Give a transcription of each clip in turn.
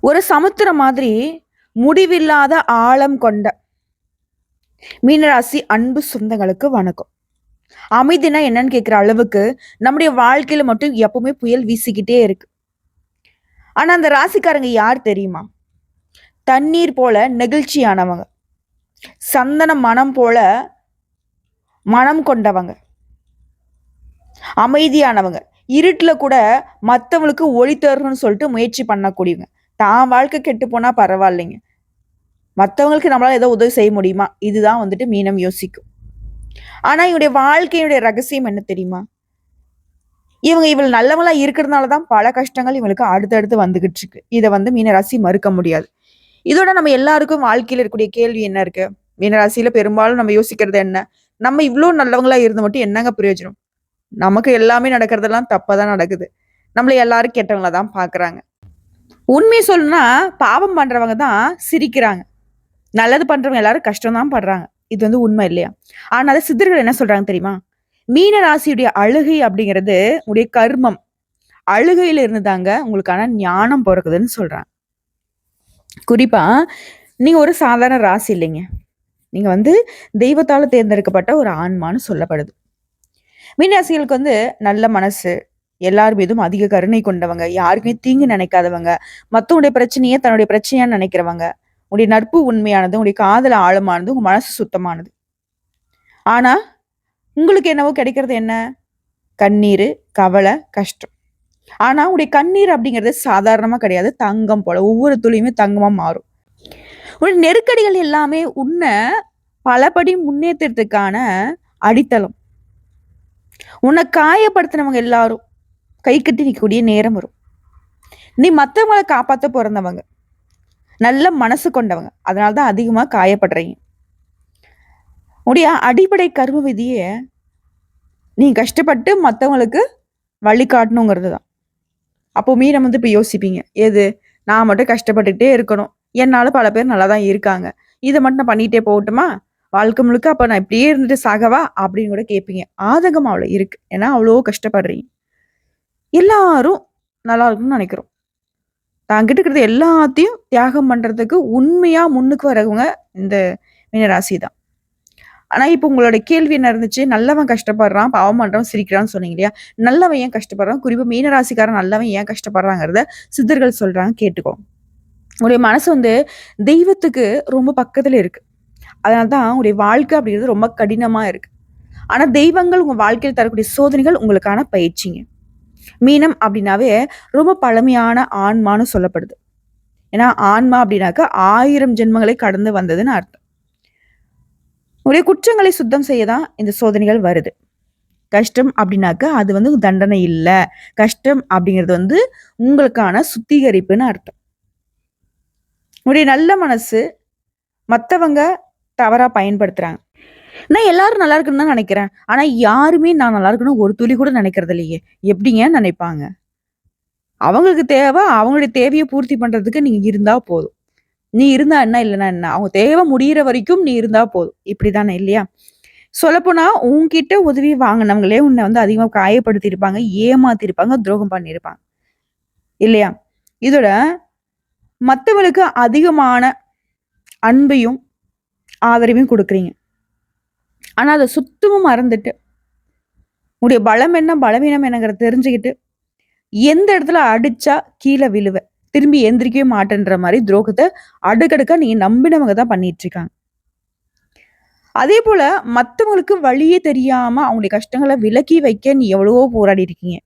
ஒரு சமுத்திரம் மாதிரி முடிவில்லாத ஆழம் கொண்ட மீனராசி அன்பு சொந்தங்களுக்கு வணக்கம். அமைதினா என்னன்னு கேட்கிற அளவுக்கு நம்முடைய வாழ்க்கையில மட்டும் எப்பவுமே புயல் வீசிக்கிட்டே இருக்கு. ஆனா அந்த ராசிக்காரங்க யார் தெரியுமா? தண்ணீர் போல நெகிழ்ச்சியானவங்க, சந்தன மனம் போல மனம் கொண்டவங்க, அமைதியானவங்க, இருட்டுல கூட மத்தவங்களுக்கு ஒளி தரணும்னு சொல்லிட்டு முயற்சி பண்ணக்கூடியவங்க. தான் வாழ்க்கை கெட்டு போனா பரவாயில்லைங்க, மத்தவங்களுக்கு நம்மளால ஏதோ உதவி செய்ய முடியுமா? இதுதான் வந்துட்டு மீனம் யோசிக்கும். ஆனா இவருடைய வாழ்க்கையுடைய ரகசியம் என்ன தெரியுமா? இவள் நல்லவங்களா இருக்கிறதுனால தான் பல கஷ்டங்கள் இவங்களுக்கு அடுத்தடுத்து வந்துகிட்டு இருக்கு. இதை வந்து மீனராசி மறுக்க முடியாது. இதோட நம்ம எல்லாருக்கும் வாழ்க்கையில இருக்கக்கூடிய கேள்வி என்ன இருக்கு? மீனராசியில பெரும்பாலும் நம்ம யோசிக்கிறது என்ன? நம்ம இவ்ளோ நல்லவங்களா இருந்து மட்டும் என்னங்க பிரயோஜனம்? நமக்கு எல்லாமே நடக்கிறதெல்லாம் தப்பாதான் நடக்குது. நம்மள எல்லாரும் கெட்டவங்கள தான் பாக்குறாங்க. உண்மையை சொல்லணும்னா பாவம் பண்றவங்க தான் சிரிக்கிறாங்க, நல்லது பண்றவங்க எல்லாரும் கஷ்டம் தான் படுறாங்க. இது வந்து உண்மை இல்லையா? ஆனால சித்தர்கள் என்ன சொல்றாங்க தெரியுமா? மீன ராசியுடைய அழுகை அப்படிங்கிறது உடைய கர்மம். அழுகையில இருந்துதாங்க உங்களுக்கான ஞானம் பிறக்குதுன்னு சொல்றாங்க. குறிப்பா நீங்க ஒரு சாதாரண ராசி இல்லைங்க. நீங்க வந்து தெய்வத்தால தேர்ந்தெடுக்கப்பட்ட ஒரு ஆன்மான்னு சொல்லப்படுது. மீனராசிகளுக்கு வந்து நல்ல மனசு, எல்லார் மீதும் அதிக கருணை கொண்டவங்க, யாருக்குமே தீங்கு நினைக்காதவங்க, மத்தவங்களுடைய பிரச்சனையே தன்னுடைய பிரச்சனையா நினைக்கிறவங்க, உங்களுடைய நட்பு உண்மையானது, உங்களுடைய காதல் ஆழமானது, உங்க மனசு சுத்தமானது. ஆனா உங்களுக்கு என்னவோ கிடைக்கிறது என்ன? கண்ணீரு, கவலை, கஷ்டம். ஆனா உடைய கண்ணீர் அப்படிங்கிறது சாதாரணமா கிடையாது. தங்கம் போல ஒவ்வொரு துளியுமே தங்கமா மாறும். உடைய நெருக்கடிகள் எல்லாமே உன்னை பலபடி முன்னேற்றத்துக்கான அடித்தளம். உன்னை காயப்படுத்தினவங்க எல்லாரும் கை கட்டி நிற்கக்கூடிய நேரம் வரும். நீ மற்றவங்களை காப்பாற்ற பிறந்தவங்க, நல்ல மனசு கொண்டவங்க, அதனாலதான் அதிகமா காயப்படுறீங்க. உடைய அடிப்படை கர்ம விதியை நீ கஷ்டப்பட்டு மற்றவங்களுக்கு வழிகாட்டணுங்கிறது தான். அப்போவுமே நம்ம வந்து இப்போ யோசிப்பீங்க, எது நான் மட்டும் கஷ்டப்பட்டுக்கிட்டே இருக்கணும், என்னால பல பேர் நல்லா தான் இருக்காங்க, இதை மட்டும் நான் பண்ணிட்டே போகட்டுமா, வாழ்க்கை முழுக்க அப்போ நான் இப்படியே இருந்துட்டு சாகவா அப்படின்னு கூட கேட்பீங்க. ஆதகம் அவ்வளோ இருக்கு, ஏன்னா அவ்வளோ கஷ்டப்படுறீங்க. எல்லாரும் நல்லா இருக்கும்னு நினைக்கிறோம். தாங்கிட்ட இருக்கிறது எல்லாத்தையும் தியாகம் பண்றதுக்கு உண்மையா முன்னுக்கு வரவங்க இந்த மீனராசி தான். ஆனா இப்போ உங்களோட கேள்வி என்ன இருந்துச்சு? நல்லவன் கஷ்டப்படுறான், பாவம் பண்றவன் சிரிக்கிறான்னு சொன்னீங்க இல்லையா? நல்லவன் ஏன் கஷ்டப்படுறான்? குறிப்பா மீனராசிக்காரன் நல்லவன் ஏன் கஷ்டப்படுறாங்கிறத சித்தர்கள் சொல்றாங்க, கேட்டுக்கோ. உங்களுடைய மனசு வந்து தெய்வத்துக்கு ரொம்ப பக்கத்துல இருக்கு. அதனாலதான் உங்களுடைய வாழ்க்கை அப்படிங்கிறது ரொம்ப கடினமா இருக்கு. ஆனா தெய்வங்கள் உங்க வாழ்க்கையில் தரக்கூடிய சோதனைகள் உங்களுக்கான பயிற்சிங்க. மீனம் அப்படின்னாவே ரொம்ப பழமையான ஆன்மான்னு சொல்லப்படுது. ஏன்னா ஆன்மா அப்படின்னாக்க 1000 ஜென்மங்களை கடந்து வந்ததுன்னு அர்த்தம். உடைய குற்றங்களை சுத்தம் செய்யதான் இந்த சோதனைகள் வருது. கஷ்டம் அப்படின்னாக்க அது வந்து தண்டனை இல்ல. கஷ்டம் அப்படிங்கிறது வந்து உங்களுக்கான சுத்திகரிப்புன்னு அர்த்தம். உடைய நல்ல மனசு மத்தவங்க தவறா பயன்படுத்துறாங்க. நான் எல்லாரும் நல்லா இருக்குன்னு தான் நினைக்கிறேன். ஆனா யாருமே நான் நல்லா இருக்கணும் ஒரு துளி கூட நினைக்கிறது இல்லையே. எப்படிங்க நினைப்பாங்க? அவங்களுக்கு தேவை, அவங்களுடைய தேவையை பூர்த்தி பண்றதுக்கு நீங்க இருந்தா போதும். நீ இருந்தா என்ன, இல்லைன்னா என்ன? அவங்க தேவை முடியிற வரைக்கும் நீ இருந்தா போதும். இப்படிதானே இல்லையா? சொல்லப்போனா உன்கிட்ட உதவி வாங்கினவங்களே உன்னை வந்து அதிகமா காயப்படுத்தியிருப்பாங்க, ஏமாத்திருப்பாங்க, துரோகம் பண்ணியிருப்பாங்க. இல்லையா? இதோட மத்தவங்களுக்கு அதிகமான அன்பையும் ஆதரவையும் கொடுக்குறீங்க. ஆனா அதை சுத்தமும் மறந்துட்டு உன்னுடைய பலம் என்ன, பலவீனம் என்னங்கிறத தெரிஞ்சுக்கிட்டு எந்த இடத்துல அடிச்சா கீழே விழுவ, திரும்பி எந்திரிக்கவே மாட்டேன்ற மாதிரி துரோகத்தை அடுக்கடுக்கா நீங்க நம்பினவங்க தான் பண்ணிட்டு இருக்காங்க. அதே போல மத்தவங்களுக்கு வழியே தெரியாம அவங்களுடைய கஷ்டங்களை விலக்கி வைக்க நீ எவ்வளவோ போராடி இருக்கீங்க.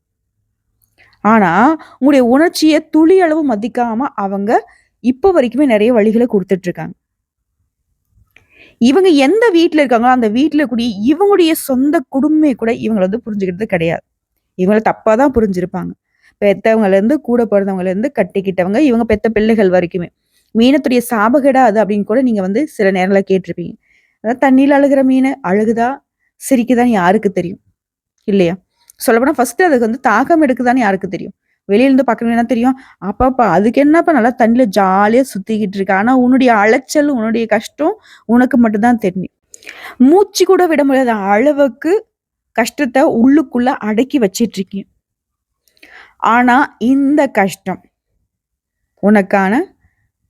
ஆனா உங்களுடைய உணர்ச்சியை துளி அளவு மதிக்காம அவங்க இப்ப வரைக்குமே நிறைய வழிகளை கொடுத்துட்டு இருக்காங்க. இவங்க எந்த வீட்டுல இருக்காங்களோ அந்த வீட்டுல கூடிய இவங்களுடைய சொந்த குடும்பமே கூட இவங்களை வந்து புரிஞ்சுக்கிறது கிடையாது. இவங்களை தப்பாதான் புரிஞ்சிருப்பாங்க. பெத்தவங்கல இருந்து கூட பிறந்தவங்கல இருந்து கட்டிக்கிட்டவங்க, இவங்க பெத்த பிள்ளைகள் வரைக்குமே. மீனத்துடைய சாபகேடா அது அப்படின்னு கூட நீங்க வந்து சில நேரங்கள கேட்டிருப்பீங்க. அதாவது தண்ணியில அழுகிற மீன் அழுகுதா, சிரிக்குதான்னு யாருக்கு தெரியும்? இல்லையா? சொல்லப்போனா ஃபர்ஸ்ட் அதுக்கு வந்து தாகம் எடுக்குதான்னு யாருக்கு தெரியும்? வெளியில இருந்து பார்க்கறவங்களுக்கு என்ன தெரியும்? அப்பப்பா அதுக்கு என்னப்பா நல்லா தண்ணியில ஜாலியா சுத்திக்கிட்டு இருக்கு. ஆனா உன்னுடைய அலைச்சல், உன்னுடைய கஷ்டம் உனக்கு மட்டும் தான் தெரியும். மூச்சு கூட விட முடியாத அளவுக்கு கஷ்டத்தை உள்ளுக்குள்ள அடக்கி வச்சிட்டு இருக்கீங்க. ஆனா இந்த கஷ்டம் உனக்கான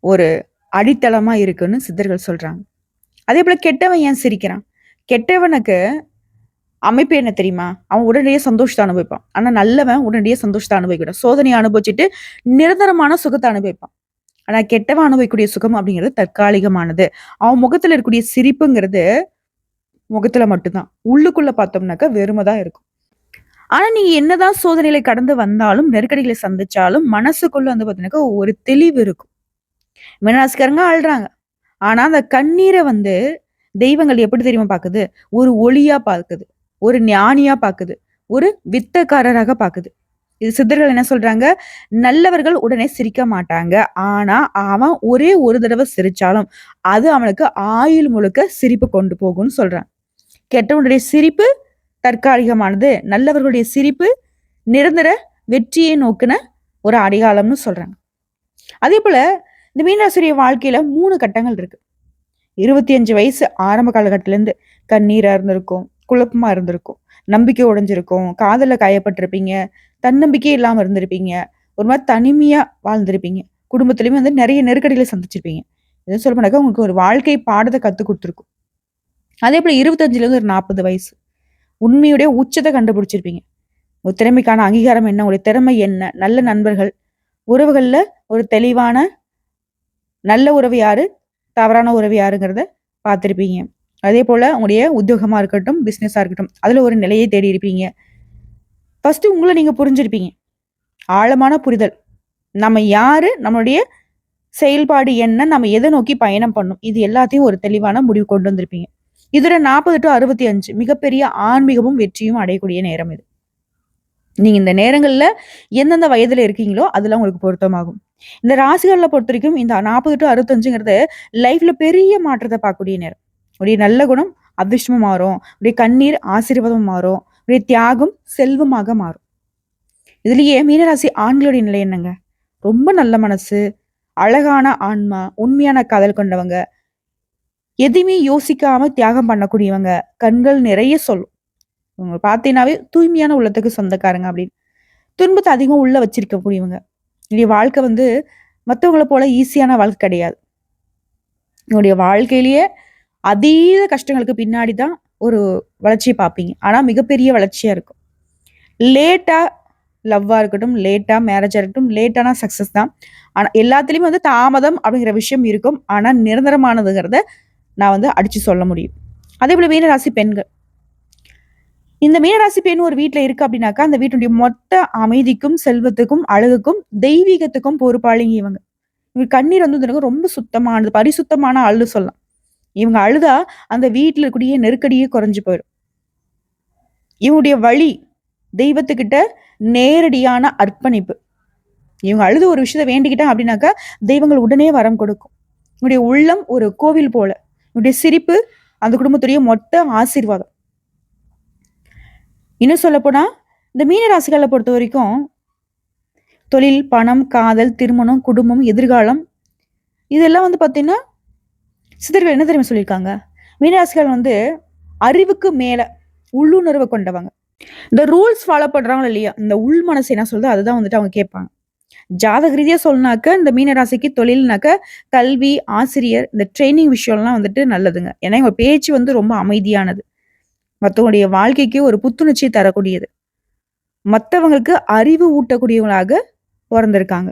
ஒரு அடித்தளமா இருக்குன்னு சித்தர்கள் சொல்றாங்க. அதே போல கெட்டவன் ஏன் சிரிக்கிறான்? கெட்டவனுக்கு அமைப்பு என்ன தெரியுமா? அவன் உடனடியே சந்தோஷத்த அனுபவிப்பான். ஆனா நல்லவன் உடனடியே சந்தோஷத்த அனுபவிக்கக்கூடாது. சோதனைய அனுபவிச்சுட்டு நிரந்தரமான சுகத்த அனுபவிப்பான். ஆனா கெட்டவன் அனுபவிக்கக்கூடிய சுகம் அப்படிங்கிறது தற்காலிகமானது. அவன் முகத்துல இருக்கக்கூடிய சிரிப்புங்கிறது முகத்துல மட்டும்தான். உள்ளுக்குள்ள பார்த்தோம்னாக்க வெறுமை தான் இருக்கும். ஆனா நீங்க என்னதான் சோதனைகளை கடந்து வந்தாலும், நெருக்கடிகளை சந்திச்சாலும், மனசுக்குள்ள வந்து பார்த்தீங்கன்னாக்கா ஒரு தெளிவு இருக்கும். மீனராசிக்காரங்க அழுறாங்க. ஆனா அந்த கண்ணீர வந்து தெய்வங்கள் எப்படி தெரியுமா பாக்குது? ஒரு ஒளியா பாக்குது. ஒரு ஞானியா பாக்குது. ஒரு வித்தக்காரராக பாக்குது. இது சித்தர்கள் என்ன சொல்றாங்க? நல்லவர்கள் உடனே சிரிக்க மாட்டாங்க. ஆனா அவன் ஒரே ஒரு தடவ சிரிச்சாலும், அது அவனுக்கு ஆயுள் முழுக்க சிரிப்பு கொண்டு போகும்னு சொல்றாங்க. கெட்டவனுடைய சிரிப்பு தற்காலிகமானது. நல்லவர்களுடைய சிரிப்பு நிரந்தர வெற்றியை நோக்கின ஒரு அடையாளம்னு சொல்றாங்க. அதே போல இந்த மீனராசிரிய வாழ்க்கையில 3 கட்டங்கள் இருக்கு. 25 வயசு ஆரம்ப காலகட்டத்திலேருந்து கண்ணீரா இருந்திருக்கும், குழப்பமா இருந்திருக்கும், நம்பிக்கை உடைஞ்சிருக்கும், காதல்ல காயப்பட்டிருப்பீங்க, தன்னம்பிக்கையே இல்லாம இருந்திருப்பீங்க, ஒரு மாரி தனிமையா வாழ்ந்திருப்பீங்க. குடும்பத்திலயுமே வந்து நெறைய நெருக்கடிகளை சந்திச்சிருப்பீங்க. எத சொல்ல போனாக்கா உங்களுக்கு ஒரு வாழ்க்கை பாடத்த கத்துக் குடுத்துருக்கும். அதே போல 25லேருந்து ஒரு 40 வயசு. உண்மையுடைய உச்சத்த கண்டுபிடிச்சிருப்பீங்க. உங்க திறமைக்கான அங்கீகாரம் என்ன? உங்களுடைய திறமை என்ன? நல்ல நண்பர்கள், உறவுகள்ல ஒரு தெளிவான நல்ல உறவு யாரு? தவறான உறவு யாருங்கிறத பார்த்திருப்பீங்க. அதேபோல உங்களுடைய உத்தியோகமா இருக்கட்டும், பிசினஸா இருக்கட்டும், அதுல ஒரு நிலையை தேடி இருப்பீங்க. ஃபர்ஸ்ட்டு உங்கள நீங்க புரிஞ்சிருப்பீங்க. ஆழமான புரிதல். நம்ம யாரு? நம்மளுடைய செயல்பாடு என்ன? நம்ம எத நோக்கி பயணம் பண்ணணும்? இது எல்லாத்தையும் ஒரு தெளிவான முடிவு கொண்டு வந்திருப்பீங்க. இதுல 40 டூ 65 மிகப்பெரிய ஆன்மீகமும், வெற்றியும் அடையக்கூடிய நேரம் இது. நீங்க இந்த நேரங்கள்ல எந்தெந்த வயதுல இருக்கீங்களோ, அதெல்லாம் உங்களுக்கு பொருத்தமாகும். இந்த ராசிகள பொறுத்தவரைக்கும் இந்த 40 டூ 65ங்கிறது லைஃப்ல பெரிய மாற்றத்த பார்க்கக்கூடிய நேரம். உடைய நல்ல குணம் அதிர்ஷ்டமா மாறும். உடைய கண்ணீர் ஆசீர்வாதமா மாறும். உடைய தியாகம் செல்வமாக மாறும். இதுலயே மீனராசி ஆண்களுடைய நிலை என்னங்க? ரொம்ப நல்ல மனசு, அழகான ஆன்மா, உண்மையான காதல் கொண்டவங்க, எதையுமே யோசிக்காம தியாகம் பண்ணக்கூடியவங்க, கண்கள் நிறைய சொல்லும். இவங்கள பார்த்தீங்கன்னாவே தூய்மையான உள்ளத்துக்கு சொந்தக்காரங்க அப்படின்னு. துன்பத்த அதிகம் உள்ள வச்சிருக்கக்கூடியவங்க. என்னுடைய வாழ்க்கை வந்து மத்தவங்கள போல ஈஸியான வாழ்க்கை கிடையாது. என்னுடைய வாழ்க்கையிலேயே அதீத கஷ்டங்களுக்கு பின்னாடி தான் ஒரு வளர்ச்சிய பார்ப்பீங்க. ஆனா மிகப்பெரிய வளர்ச்சியா இருக்கும். லேட்டா லவ்வா இருக்கட்டும், லேட்டா மேரேஜா இருக்கட்டும், லேட்டான சக்சஸ் தான். ஆனா எல்லாத்துலயுமே வந்து தாமதம் அப்படிங்கிற விஷயம் இருக்கும். ஆனா நிரந்தரமானதுங்கிறத நான் வந்து அடிச்சு சொல்ல முடியும். அதேபோல மீனராசி பெண்கள். இந்த மீனராசி பெண் ஒரு வீட்ல இருக்கு அப்படின்னாக்கா, அந்த வீட்டுடைய மொத்த அமைதிக்கும், செல்வத்துக்கும், அழகுக்கும், தெய்வீகத்துக்கும் பொறுப்பாளிங்க இவங்க. இவங்க கண்ணீர் வந்து எனக்கு ரொம்ப சுத்தமானது, பரிசுத்தமான அள்ளு சொல்லலாம். இவங்க அழுதா அந்த வீட்ல இருக்கக்கூடிய நெருக்கடியே குறைஞ்சு போயிடும். இவங்களுடைய வழி தெய்வத்துக்கிட்ட நேரடியான அர்ப்பணிப்பு. இவங்க அழுது ஒரு விஷயத்த வேண்டிக்கிட்டாங்க அப்படின்னாக்கா, தெய்வங்கள் உடனே வரம் கொடுக்கும். இவங்களுடைய உள்ளம் ஒரு கோவில் போல. இவங்களுடைய சிரிப்பு அந்த குடும்பத்துடைய மொத்த ஆசீர்வாதம். இன்னும் சொல்லப்போனா, இந்த மீன ராசிகள பொறுத்தவரைக்கும், தொழில், பணம், காதல், திருமணம், குடும்பம், எதிர்காலம் இதெல்லாம் வந்து பார்த்தீங்கன்னா, சித்தர்கள் என்ன தெரியுமா சொல்லியிருக்காங்க? மீனராசிகள் வந்து அறிவுக்கு மேல உள்ளுணர்வ கொண்டவங்க. இந்த ரூல்ஸ் ஃபாலோ பண்றாங்களோ இல்லையா, இந்த உள் மனசு என்ன சொல்லுதோ அதுதான் வந்துட்டு அவங்க கேட்பாங்க. ஜாதக ரீதியா சொல்லனாக்க, இந்த மீனராசிக்கு தொழில்னாக்க, கல்வி, ஆசிரியர், இந்த ட்ரெய்னிங் விஷயம்லாம் வந்துட்டு நல்லதுங்க. ஏன்னா, இவங்க பேச்சு வந்து ரொம்ப அமைதியானது. மத்தவங்களுடைய வாழ்க்கைக்கு ஒரு புத்துணர்ச்சி தரக்கூடியது. மத்தவங்களுக்கு அறிவு ஊட்டக்கூடியவங்களாக பொறந்திருக்காங்க.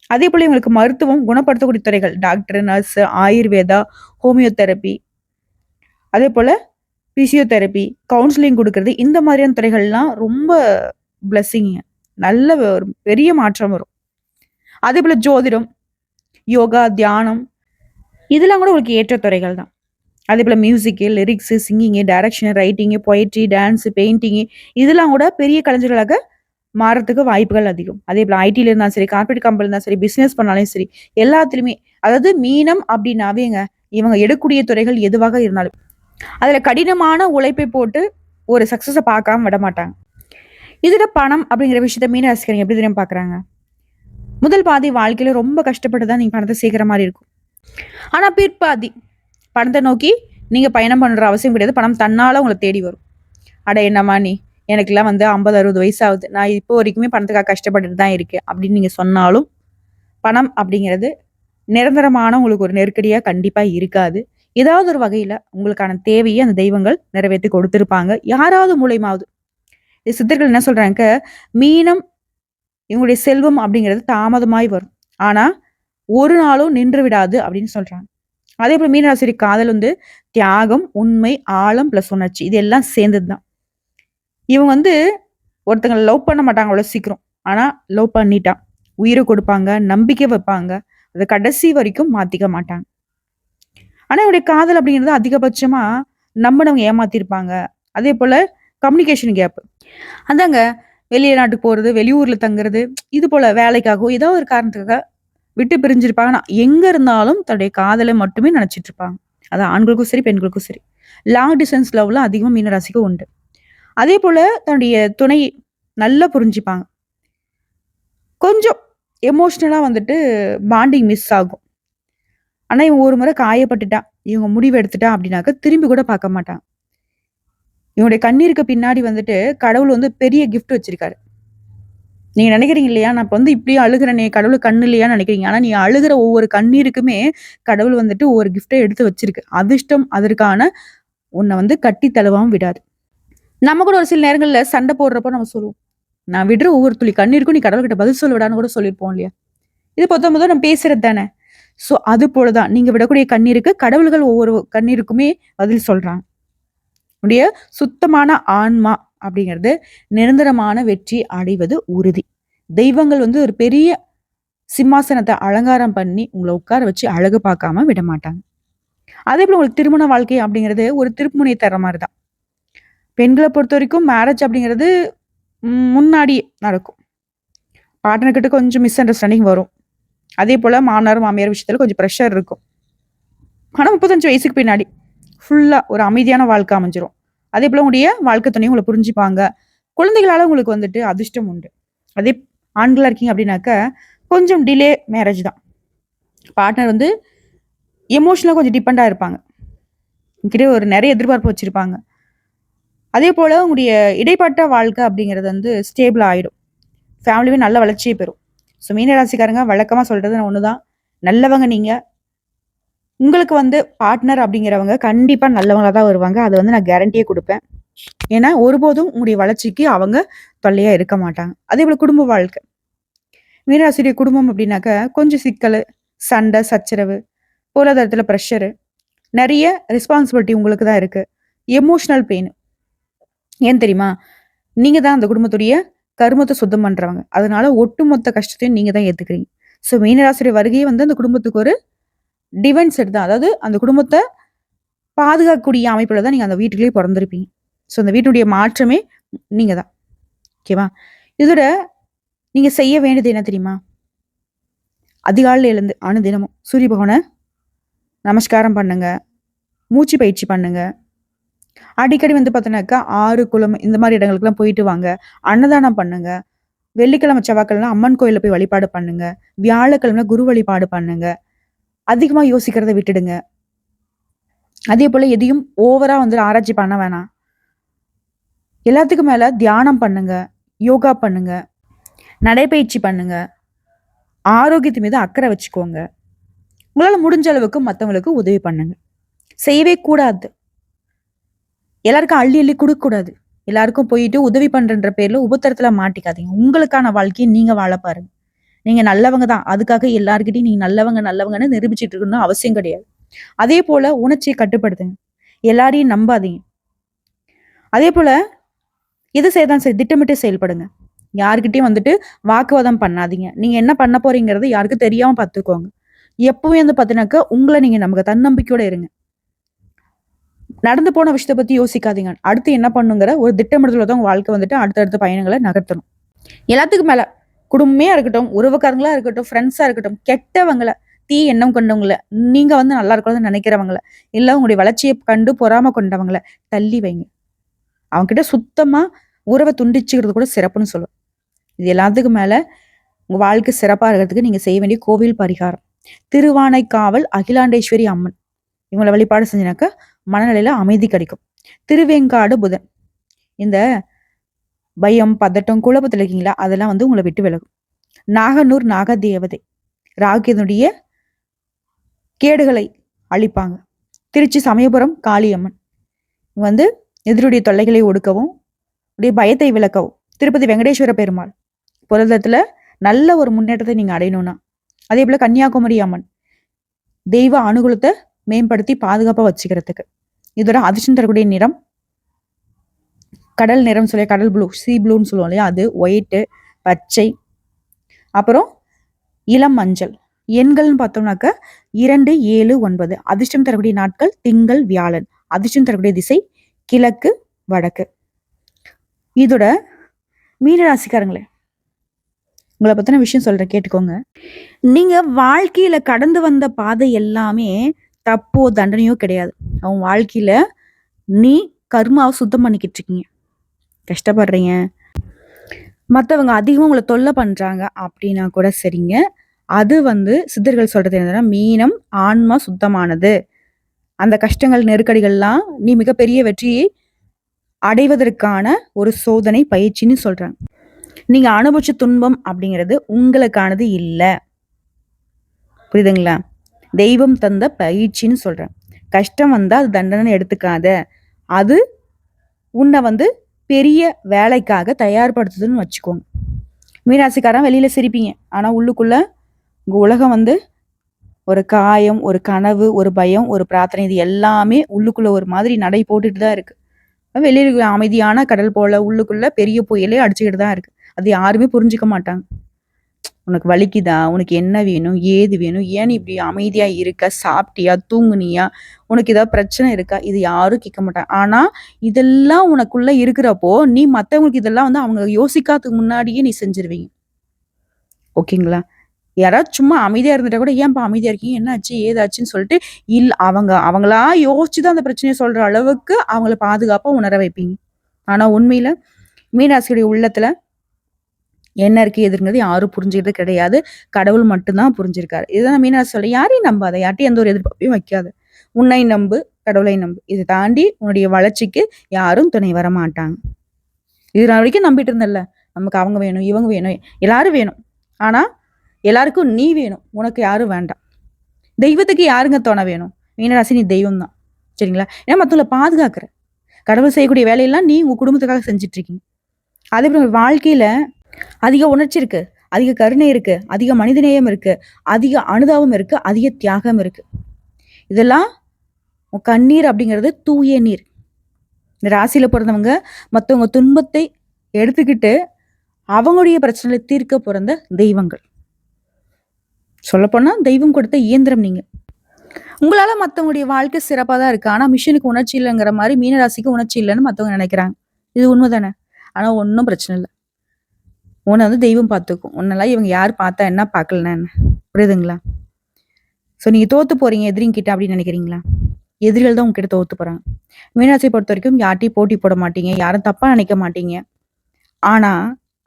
அதேபோல இவங்களுக்கு மருத்துவம், குணப்படுத்தக்கூடிய துறைகள் டாக்டர், நர்ஸ், ஆயுர்வேதா, ஹோமியோதெரபி, அதேபோல பிசியோதெரபி, கவுன்சிலிங் குடுக்குறது, இந்த மாதிரியான துறைகள்லாம் ரொம்ப பிளெஸ்ஸிங்க. நல்ல ஒரு பெரிய மாற்றம் வரும். அதேபோல ஜோதிடம், யோகா, தியானம் இதெல்லாம் கூட உங்களுக்கு ஏற்ற துறைகள் தான். அதேபோல music, lyrics, singing, direction, writing, poetry, dance, painting இதெல்லாம் கூட பெரிய கலைஞர்களாக மாறத்துக்கு வாய்ப்புகள் அதிகம். அதேபோல ஐடில இருந்தாலும் சரி, கார்ப்பரேட் கம்பெனில இருந்தாலும் சரி, பிசினஸ் பண்ணாலும் சரி, எல்லாத்துலயுமே அதாவது மீனம் அப்படின்னாவேங்க, இவங்க எடுக்கக்கூடிய துறைகள் எதுவாக இருந்தாலும், அதுல கடினமான உழைப்பை போட்டு ஒரு சக்சஸ பார்க்காம விடமாட்டாங்க. இதுல பணம் அப்படிங்கிற விஷயத்த மீன ராசிக்காரங்க எப்படி தெரியுமா பார்க்குறாங்க? முதல் பாதி வாழ்க்கையில ரொம்ப கஷ்டப்பட்டு தான் நீங்க பணத்த சேர்க்கிற மாரி இருக்கும். ஆனா பிற்பாதி பணத்த நோக்கி நீங்க பயணம் பண்ற அவசியம் கிடையாது. பணம் தன்னால உங்கள தேடி வரும். "அட என்னம்மா நீ, எனக்கெல்லாம் வந்து 50, 60 வயசு ஆகுது. நான் இப்போ வரைக்குமே பணத்துக்காக கஷ்டப்பட்டுட்டு தான் இருக்கேன்." அப்படின்னு நீங்க சொன்னாலும், பணம் அப்படிங்கிறது நிரந்தரமான உங்களுக்கு ஒரு நெருக்கடியா கண்டிப்பா இருக்காது. ஏதாவது ஒரு வகையில உங்களுக்கான தேவையை அந்த தெய்வங்கள் நிறைவேத்தி கொடுத்திருப்பாங்க. யாராவது மூலியமாவது. சித்தர்கள் என்ன சொல்றாங்க, மீனம் இவங்களுடைய செல்வம் அப்படிங்கிறது தாமதமாய் வரும். ஆனா, ஒரு நாளும் நின்று விடாது அப்படின்னு சொல்றாங்க. அதேபோல மீனராசி காதல் வந்து தியாகம், உண்மை, ஆழம் பிளஸ் உணர்ச்சி. இது எல்லாம் சேர்ந்தது தான். இவங்க வந்து ஒருத்தங்கள லவ் பண்ண மாட்டாங்க அவ்வளோ சீக்கிரம். ஆனா, லவ் பண்ணிட்டா உயிர கொடுப்பாங்க, நம்பிக்கை வைப்பாங்க. அத கடைசி வரைக்கும் மாத்திக்க மாட்டாங்க. ஆனா, இவருடைய காதல் அப்படிங்கிறது அதிகபட்சமா நம்பினவங்க ஏமாத்திருப்பாங்க. அதேபோல கம்யூனிகேஷன் கேப். அதாங்க வெளிநாட்டுக்கு போறது, வெளியூர்ல தங்குறது, இது போல வேலைக்காகவோ ஏதோ ஒரு காரணத்துக்காக விட்டு பிரிஞ்சிருப்பாங்க. ஆனா, எங்க இருந்தாலும் தன்னுடைய காதலை மட்டுமே நினைச்சிட்டு இருப்பாங்க. அது ஆண்களுக்கும் சரி, பெண்களுக்கும் சரி. லாங் டிஸ்டன்ஸ் லவ்ல அதிகமா மீனராசிக்கு உண்டு. அதேபோல தன்னுடைய துணை நல்லா புரிஞ்சுப்பாங்க. கொஞ்சம் எமோஷனலா வந்துட்டு பாண்டிங் மிஸ் ஆகும். ஆனா, இவன் ஒரு முறை காயப்பட்டுட்டா, இவங்க முடிவு எடுத்துட்டா அப்படின்னாக்க திரும்பி கூட பார்க்க மாட்டான். இவனுடைய கண்ணீருக்கு பின்னாடி வந்துட்டு கடவுள் வந்து பெரிய கிஃப்ட் வச்சிருக்காரு. நீங்க நினைக்கிறீங்க இல்லையா? நான் இப்ப வந்து இப்படியே அழுகுறேனே, கடவுளுக்கு கண்ணு இல்லையான்னு நினைக்கிறீங்க. ஆனா, நீ அழுகுற ஒவ்வொரு கண்ணீருக்குமே கடவுள் வந்துட்டு ஒவ்வொரு கிஃப்ட்ட எடுத்து வச்சிருக்கு. அதிர்ஷ்டம் அதற்கான உன்ன வந்து கட்டி தழுவாம விடாது. நம்ம கூட ஒரு சில நேரங்கள்ல சண்டை போடுறப்போ நம்ம சொல்லுவோம். நான் விடுற ஒவ்வொரு துளி கண்ணீருக்கும் நீ கடவுள்கிட்ட பதில் சொல்ல விடான்னு கூட சொல்லியிருப்போம் இல்லையா? இது பொத்தாம் நம்ம பேசுறது தானே. ஸோ அது போல தான். நீங்க விடக்கூடிய கண்ணீருக்கு கடவுள்கள் ஒவ்வொரு கண்ணீருக்குமே பதில் சொல்றாங்க. உடைய சுத்தமான ஆன்மா அப்படிங்கிறது நிரந்தரமான வெற்றி அடைவது உறுதி. தெய்வங்கள் வந்து ஒரு பெரிய சிம்மாசனத்தை அலங்காரம் பண்ணி உங்களை உட்கார வச்சு அழகு பார்க்காம விட மாட்டாங்க. அதே போல உங்களுக்கு திருமண வாழ்க்கை அப்படிங்கிறது ஒரு திருப்புமுனை தர மாதிரி தான். பெண்களை பொறுத்த வரைக்கும் மேரேஜ் அப்படிங்கிறது முன்னாடியே நடக்கும். பார்ட்னர் கிட்ட கொஞ்சம் மிஸ் அண்டர்ஸ்டாண்டிங் வரும். அதே போல மாமனார் மாமியார் விஷயத்துல கொஞ்சம் ப்ரெஷர் இருக்கும். ஆனா 35 வயசுக்கு பின்னாடி ஃபுல்லா ஒரு அமைதியான வாழ்க்கை அமைஞ்சிரும். அதே போல உங்களுடைய வாழ்க்கை துணையும் உங்களை புரிஞ்சுப்பாங்க. குழந்தைகளால உங்களுக்கு வந்துட்டு அதிர்ஷ்டம் உண்டு. அதே ஆண்களா இருக்கீங்க அப்படின்னாக்க கொஞ்சம் டிலே மேரேஜ் தான். பார்ட்னர் வந்து எமோஷனலா கொஞ்சம் டிபெண்டா இருப்பாங்க. உங்ககிட்ட ஒரு நிறைய எதிர்பார்ப்பு வச்சிருப்பாங்க. அதே போல உங்களுடைய இடைப்பட்ட வாழ்க்கை அப்படிங்கிறது வந்து ஸ்டேபிள் ஆயிடும். ஃபேமிலியுமே நல்ல வளர்ச்சியை பெறும். ஸோ மீனராசிக்காரங்க வழக்கமா சொல்றது ஒண்ணுதான். நல்லவங்க நீங்க. உங்களுக்கு வந்து பார்ட்னர் அப்படிங்கிறவங்க கண்டிப்பா நல்லவங்களா தான் வருவாங்க. அத வந்து நான் கேரண்டியே குடுப்பேன். ஏன்னா, ஒருபோதும் உங்களுடைய வளர்ச்சிக்கு அவங்க தொல்லையா இருக்க மாட்டாங்க. அதேபோல குடும்ப வாழ்க்கை. மீனராசியுடைய குடும்பம் அப்படின்னாக்க கொஞ்சம் சிக்கலு, சண்டை, சச்சரவு, பொருளாதாரத்துல பிரஷரு, நெறைய ரெஸ்பான்சிபிலிட்டி உங்களுக்கு தான் இருக்கு. Emotional pain. ஏன் தெரியுமா? நீங்க தான் அந்த குடும்பத்துடைய கருமத்த சுத்தம் பண்றவங்க. அதனால ஒட்டுமொத்த கஷ்டத்தையும் நீங்க தான் ஏத்துக்கிறீங்க. ஸோ மீனராசியுடைய வருகையே வந்து அந்த குடும்பத்துக்கு ஒரு டிவைன் செட் தான். அதாவது அந்த குடும்பத்த பாதுகாக்கக்கூடிய அமைப்புல தான் நீங்க அந்த வீட்டுக்குள்ளேயே பொறந்திருப்பீங்க. ஸோ அந்த வீட்டுடைய மாற்றமே நீங்க தான். ஓகேவா? இதோட நீங்க செய்ய வேண்டியது என்ன தெரியுமா? அதிகாலையில எழுந்து அனுதினமும் சூரிய பகவான நமஸ்காரம் பண்ணுங்க. மூச்சு பயிற்சி பண்ணுங்க. அடிக்கடி வந்து பார்த்தீங்கன்னாக்கா, ஆறு, குளம் இந்த மாரி இடங்களுக்குலாம் போயிட்டு வாங்க. அன்னதானம் பண்ணுங்க. வெள்ளிக்கிழமை, செவ்வாய்க்கிழமை அம்மன் கோயில்ல போய் வழிபாடு பண்ணுங்க. வியாழக்கிழமை குரு வழிபாடு பண்ணுங்க. அதிகமா யோசிக்கிறத விட்டுடுங்க. அதேபோல எதையும் ஓவரா வந்து ஆராய்ச்சி பண்ண வேணாம். எல்லாத்துக்கும் மேல தியானம் பண்ணுங்க. யோகா பண்ணுங்க. நடைப்பயிற்சி பண்ணுங்க. ஆரோக்கியத்து மீது அக்கறை வச்சுக்கோங்க. உங்களால முடிஞ்ச அளவுக்கு மத்தவங்களுக்கு உதவி பண்ணுங்க. செய்யவே கூடாது. எல்லாருக்கும் அள்ளி அள்ளி குடுக்கக்கூடாது. எல்லாருக்கும் போயிட்டு உதவி பண்றன்ற பேர்ல உபத்திரத்துல மாட்டிக்காதீங்க. உங்களுக்கான வாழ்க்கைய நீங்க வாழ பாருங்க. நீங்க நல்லவங்க தான். அதுக்காக எல்லார்கிட்டயும் நீங்க நல்லவங்க, நல்லவங்கன்னு நிரூபிச்சுட்டு இருக்கணும்னு அவசியம் கிடையாது. அதே போல உணர்ச்சியை கட்டுப்படுத்துங்க. எல்லாரையும் நம்பாதீங்க. அதே போல எது செய்தாலும் சரி திட்டமிட்டு செயல்படுங்க. யார்கிட்டயும் வந்துட்டு வாக்குவாதம் பண்ணாதீங்க. நீங்க என்ன பண்ண போறீங்கிறது யாருக்கும் தெரியாம பார்த்துக்கோங்க. எப்பவுமே வந்து பார்த்தீங்கன்னாக்கா, உங்கள நீங்க நம்புங்க. தன்னம்பிக்கையோட இருங்க. நடந்து போன விஷயத்த பத்தி யோசிக்காதீங்க. அடுத்து என்ன பண்ணுங்கிற ஒரு திட்டமிடுதல தான் உங்க வாழ்க்கை வந்துட்டு அடுத்தடுத்த பயணங்கள நகர்த்தணும். எல்லாத்துக்கும் மேல குடும்பமே இருக்கட்டும், உறவுக்காரங்களா இருக்கட்டும், ஃப்ரெண்ட்ஸா இருக்கட்டும், கெட்டவங்கள, எண்ணம் கொண்டவங்கள, நீங்க வந்து நல்லா இருக்கணும்னு நினைக்கிறவங்கள, இல்ல உங்களுடைய வளர்ச்சிய கண்டு பொறாம கொண்டவங்கள தள்ளி வைங்க. அவங்ககிட்ட சுத்தமா உறவ துண்டிச்சுக்கிறது கூட சிறப்புன்னு சொல்லுவேன். இது எல்லாத்துக்கும் மேல உங்க வாழ்க்கை சிறப்பா இருக்கிறதுக்கு நீங்க செய்ய வேண்டிய கோவில் பரிகாரம். திருவானைக்காவல் அகிலாண்டேஸ்வரி அம்மன். இவங்கள வழிபாடு செஞ்சினாக்கா மனநிலையில அமைதி கிடைக்கும். திருவேங்காடு புதன். இந்த பயம், பதட்டம், குழப்பத்துல இருக்கீங்களா? அதெல்லாம் வந்து உங்களை விட்டு விலகும். நாகனூர் நாக தேவதை. ராகுனுடைய கேடுகளை அழிப்பாங்க. திருச்சி சமயபுரம் காளியம்மன் வந்து எதிரியுடைய தொல்லைகளை ஒடுக்கவும் உடைய பயத்தை விளக்கவும். திருப்பதி வெங்கடேஸ்வர பெருமாள் பொருளத்துல நல்ல ஒரு முன்னேற்றத்தை நீங்க அடையணும்னா. அதே போல கன்னியாகுமரி அம்மன் தெய்வ அனுகூலத்தை மேம்படுத்தி பாதுகாப்பா வச்சுக்கிறதுக்கு. இதோட அதிர்ஷ்டம் தரக்கூடிய நிறம் கடல் நிறம் சொல்லிய கடல் ப்ளூ, சி ப்ளூன்னு சொல்லுவோம் இல்லையா, அது ஒயிட்டு, பச்சை, அப்புறம் இளம் மஞ்சள். எண்கள்னு பார்த்தோம்னாக்க 2, 7, 9. அதிர்ஷ்டம் தரக்கூடிய நாட்கள் திங்கள், வியாழன். அதிர்ஷ்டம் தரக்கூடிய திசை கிழக்கு, வடக்கு. இதோட மீனராசிக்காரங்களே, உங்களை பத்தின விஷயம் சொல்றேன், கேட்டுக்கோங்க. நீங்க வாழ்க்கையில கடந்து வந்த பாதை எல்லாமே தப்போ தண்டனையோ கிடையாது. அவன் வாழ்க்கையில நீ கர்மாவை சுத்தம் பண்ணிக்கிட்டு இருக்கீங்க, கஷ்டப்படுறீங்க, மற்றவங்க அதிகமாக உங்களை தொல்லை பண்றாங்க அப்படின்னா கூட சரிங்க. அது வந்து சித்தர்கள் சொல்றது என்னன்னா, மீனம் ஆன்மா சுத்தமானது. அந்த கஷ்டங்கள் நெருக்கடிகள்லாம் நீ மிகப்பெரிய வெற்றியை அடைவதற்கான ஒரு சோதனை பயிற்சின்னு சொல்றாங்க. நீங்க அனுபவிச்ச துன்பம் அப்படிங்கிறது உங்களுக்கானது இல்லை, புரியுதுங்களா? தெய்வம் தந்த பயிற்சின்னு சொல்றேன். கஷ்டம் வந்தா அது தண்டனை எடுத்துக்காத, அது உன்னை வந்து பெரிய வேலைக்காக தயார்படுத்துதுன்னு வச்சுக்கோங்க. மீனாசிக்காரன் வெளியில சிரிப்பீங்க, ஆனா உள்ளுக்குள்ள உங்க உலகம் வந்து ஒரு காயம், ஒரு கனவு, ஒரு பயம், ஒரு பிரார்த்தனை, இது எல்லாமே உள்ளுக்குள்ள ஒரு மாதிரி நடை போட்டுட்டு தான் இருக்கு. வெளியில அமைதியான கடல் போல உள்ளுக்குள்ள பெரிய புயலே அடிச்சுக்கிட்டு தான் இருக்கு. அது யாருமே புரிஞ்சுக்க மாட்டாங்க. உனக்கு வலிக்குதா, உனக்கு என்ன வேணும், ஏது வேணும், ஏன் இப்படி அமைதியா இருக்க, சாப்பிட்டியா, தூங்குனியா, உனக்கு ஏதாவது பிரச்சனை இருக்கா, இது யாரும் கேட்க மாட்டாங்க. ஆனா இதெல்லாம் உனக்குள்ள இருக்கிறப்போ நீ மற்றவங்களுக்கு இதெல்லாம் வந்து அவங்க யோசிக்காததுக்கு முன்னாடியே நீ செஞ்சிருவீங்க. ஓகேங்களா? யாராவது சும்மா அமைதியா இருந்துட்டா கூட, ஏன்பா அமைதியா இருக்கீங்க, என்னாச்சு ஏதாச்சுன்னு சொல்லிட்டு அவங்களா யோசிச்சுதான் அந்த பிரச்சனையை சொல்ற அளவுக்கு அவங்கள பாதுகாப்பா உணர வைப்பீங்க. ஆனா உண்மையில மீனாட்சியுடைய உள்ளத்துல என்ன இருக்கு எதுங்கிறது யாரும் புரிஞ்சுக்கிறது கிடையாது. கடவுள் மட்டும்தான் புரிஞ்சிருக்காரு. இதுதான் மீனாட்சி சொல்ல, யாரையும் நம்பாத, யார்ட்டையும் எந்த ஒரு எதிர்பார்ப்பையும் வைக்காத, உன்னை நம்பு, கடவுளை நம்பு. இதை தாண்டி உன்னுடைய வளர்ச்சிக்கு யாரும் துணை வர மாட்டாங்க. இது நான் வரைக்கும் நம்பிட்டு இருந்தேன்ல, நமக்கு அவங்க வேணும், இவங்க வேணும், எல்லாரும் வேணும், ஆனா எல்லாருக்கும் நீ வேணும், உனக்கு யாரும் வேண்டாம். தெய்வத்துக்கு யாருங்க துணை வேணும்? மீனராசி நீ தெய்வம் தான், சரிங்களா? ஏன்னா மற்றவங்களை பாதுகாக்கிற, கடவுள் செய்யக்கூடிய வேலையெல்லாம் நீ உங்க குடும்பத்துக்காக செஞ்சுட்டு இருக்கீங்க. அதே போல வாழ்க்கையில அதிக உணர்ச்சி இருக்கு, அதிக கருணை இருக்கு, அதிக மனிதநேயம் இருக்கு, அதிக அனுதாபம் இருக்கு, அதிக தியாகம் இருக்கு. இதெல்லாம் கண்ணீர் அப்படிங்கிறது தூய நீர். இந்த ராசியில பிறந்தவங்க மற்றவங்க துன்பத்தை எடுத்துக்கிட்டு அவங்களுடைய பிரச்சனைகளை தீர்க்க பிறந்த தெய்வங்கள். சொல்லப்போனா தெய்வம் கொடுத்த இயந்திரம் நீங்க. உங்களால மற்றவங்களுடைய வாழ்க்கை சிறப்பாக தான் இருக்கு, ஆனா மிஷினுக்கு உணர்ச்சி இல்லைங்கிற மாதிரி மீனராசிக்கு உணர்ச்சி இல்லைன்னு மற்றவங்க நினைக்கிறாங்க. இது உண்மைதானே? ஆனா ஒன்றும் பிரச்சனை இல்லை. உன்னை வந்து தெய்வம் பார்த்துக்கும். உன்னெல்லாம் இவங்க யார் பார்த்தா என்ன, பார்க்கலன்னா என்ன, புரியுதுங்களா? ஸோ நீங்க தோத்து போறீங்க எதிரிங்க கிட்ட அப்படின்னு நினைக்கிறீங்களா? எதிரிகள் தான் உங்ககிட்ட தோத்து போறாங்க. மீனாட்சியை பொறுத்த வரைக்கும் யார்ட்டையும் போட்டி போட மாட்டீங்க, யாரும் தப்பா நினைக்க மாட்டீங்க. ஆனா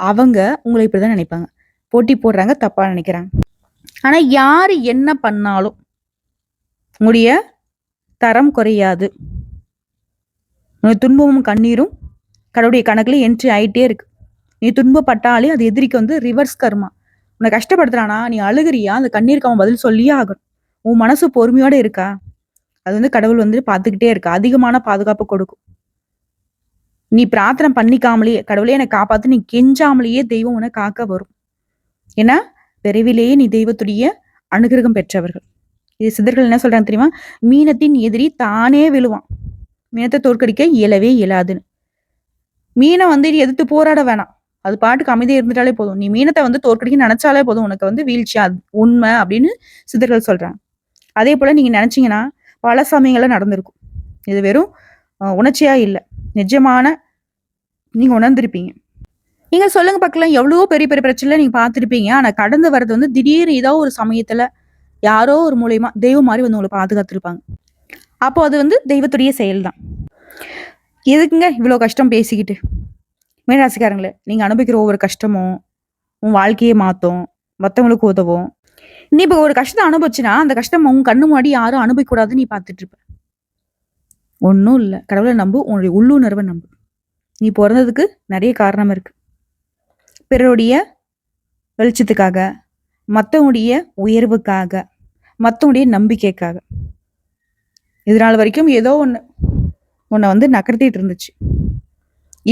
அவங்க உங்களை இப்படிதான் நினைப்பாங்க, போட்டி போடுறாங்க, தப்பா நினைக்கிறாங்க. ஆனா யாரு என்ன பண்ணாலும் உங்களுடைய தரம் குறையாது. உங்களுடைய துன்பமும் கண்ணீரும் கடவுளுடைய கணக்குல என்ட்ரி ஆயிட்டே இருக்கு. நீ துன்பப்பட்டாலே அது எதிரிக்கு வந்து ரிவர்ஸ் கர்மா. உன்னை கஷ்டப்படுத்துறானா, நீ அழுகிறியா, அந்த கண்ணீருக்கு அவன் பதில் சொல்லியே ஆகணும். உன் மனசு பொறுமையோட இருக்கா, அது வந்து கடவுள் வந்து பார்த்துக்கிட்டே இருக்கா, அதிகமான பாதுகாப்பு கொடுக்கும். நீ பிரார்த்தனை பண்ணிக்காமலேயே, கடவுளே என்னை காப்பாத்து நீ கெஞ்சாமலேயே தெய்வம் உன்னை காக்க வரும். ஏன்னா விரைவிலேயே நீ தெய்வத்துடைய அனுகிரகம் பெற்றவர்கள். இது சித்தர்கள் என்ன சொல்றாங்க தெரியுமா? மீனத்தின் எதிரி தானே விழுவான், மீனத்தை தோற்கடிக்க இயலவே இயலாதுன்னு. மீனை வந்து எதிர்த்து போராட வேணாம், அது பாட்டுக்கு அமைதியா இருந்துட்டாலே போதும். நீ மீனத்தை வந்து தோற்கடிக்க நினைச்சாலே போதும், உனக்கு வந்து வீழ்ச்சி உண்மை அப்படின்னு சித்தர்கள் சொல்றாங்க. அதே போல நீங்க நினைச்சீங்கன்னா பல சமயங்கள்ல நடந்திருக்கும். இது வெறும் உணர்ச்சியா இல்லை, நிஜமான நீங்க உணர்ந்திருப்பீங்க. நீங்க சொல்லுங்க பார்க்கலாம், எவ்வளவோ பெரிய பெரிய பிரச்சனை நீங்க பார்த்துருப்பீங்க. ஆனா கடந்து வர்றது வந்து திடீர்னு ஏதோ ஒரு சமயத்துல யாரோ ஒரு மூலியமா தெய்வம் மாதிரி வந்து உங்களை பாதுகாத்துருப்பாங்க. அப்போ அது வந்து தெய்வத்துடைய செயல் தான். எதுக்குங்க இவ்வளோ கஷ்டம் பேசிக்கிட்டு? மீனராசிக்காரங்களே, நீங்க அனுபவிக்கிற ஒவ்வொரு கஷ்டமும் உன் வாழ்க்கையை மாற்றும், மற்றவங்களுக்கு உதவும். நீ இப்போ ஒரு கஷ்டத்தை அனுபவிச்சுன்னா அந்த கஷ்டம் உன் கண்ணு முன்னாடி யாரும் அனுபவிக்கூடாதுன்னு நீ பார்த்துட்டு இருப்ப. ஒன்றும் இல்லை, கடவுளை நம்பு, உன்னுடைய உள்ளுணர்வை நம்பு. நீ பிறந்ததுக்கு நிறைய காரணம் இருக்கு. பிறருடைய வெளிச்சத்துக்காக, மத்தவங்களுடைய உயர்வுக்காக, மத்தவங்களுடைய நம்பிக்கைக்காக. இது நாள் வரைக்கும் ஏதோ உன்னை வந்து நகர்த்திட்டு இருந்துச்சு.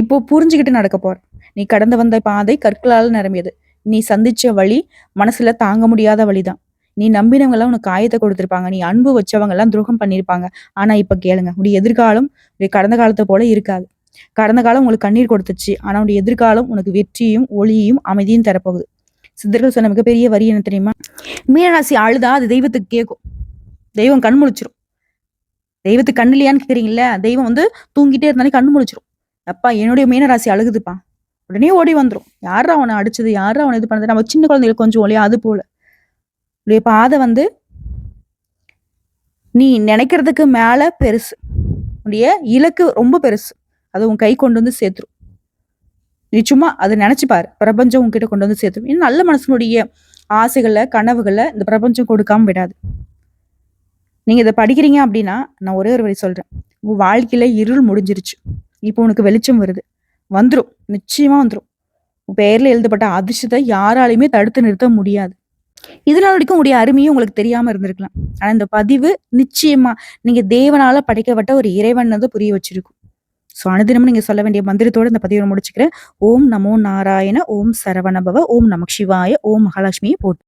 இப்போ புரிஞ்சுக்கிட்டு நடக்க போற. நீ கடந்து வந்த பாதை கற்களால் நிரம்பியது. நீ சந்திச்ச வழி மனசுல தாங்க முடியாத வழிதான். நீ நம்பினவங்க எல்லாம் உனக்கு காயத்தை கொடுத்திருப்பாங்க. நீ அன்பு வச்சவங்க எல்லாம் துரோகம் பண்ணியிருப்பாங்க. ஆனா இப்ப கேளுங்க, உடைய எதிர்காலம் உடைய கடந்த காலத்தை போல இருக்காது. கடந்த காலம் உங்களுக்கு கண்ணீர் கொடுத்துச்சு. ஆனா உடைய எதிர்காலம் உனக்கு வெற்றியும் ஒளியும் அமைதியும் தரப்போகுது. சித்தர்கள் சொன்ன மிகப்பெரிய வரி என்ன தெரியுமா? மீனராசி அழுதா அது தெய்வத்துக்கு கேட்கும். தெய்வம் கண் முழிச்சிரும். தெய்வத்துக்கு கண்ணு இல்லையான்னு கேக்குறீங்கல்ல, தெய்வம் வந்து தூங்கிட்டே இருந்தாலே கண்ணு முழிச்சிரும். அப்பா என்னுடைய மீனராசி அழுகுதுப்பா, உடனே ஓடி வந்துரும். யாரா அவனை அடிச்சது, யாரா அவனை இது பண்ணது, நம்ம சின்ன குழந்தைகளுக்கு கொஞ்சம் இல்லையா, அது போல உடைய பாதை வந்து நீ நினைக்கிறதுக்கு மேல பெருசு. உடைய இலக்கு ரொம்ப பெருசு. அது உன் கை கொண்டு வந்து சேர்த்துரும். நீ சும்மா அதை நினைச்சு பாரு, பிரபஞ்சம் உன்கிட்ட கொண்டு வந்து சேர்த்துரும். இன்னும் நல்ல மனசனுடைய ஆசைகளை கனவுகளை இந்த பிரபஞ்சம் கொடுக்காம விடாது. நீங்க இதை படிக்கிறீங்க அப்படின்னா நான் ஒரே ஒரு வரி சொல்றேன். உன் வாழ்க்கையில இருள் முடிஞ்சிருச்சு, இப்போ உனக்கு வெளிச்சம் வருது. வந்துரும், நிச்சயமா வந்துரும். உன் பெயர்ல எழுதப்பட்ட அதிர்ஷ்டத்தை யாராலையுமே தடுத்து நிறுத்த முடியாது. இதனால வரைக்கும் உடைய அருமையும் உங்களுக்கு தெரியாம இருந்திருக்கலாம். ஆனா இந்த பதிவு நிச்சயமா நீங்க தேவனால படைக்கப்பட்ட ஒரு இறைவன் வந்து புரிய வச்சிருக்கும். ஸோ அனுதினமும் நீங்க சொல்ல வேண்டிய மந்திரத்தோட இந்த பதிவை முடிச்சுக்கிறேன். ஓம் நமோ நாராயண, ஓம் சரவணபவ, ஓம் நமக் சிவாய, ஓம் மகாலட்சுமியை போட்டு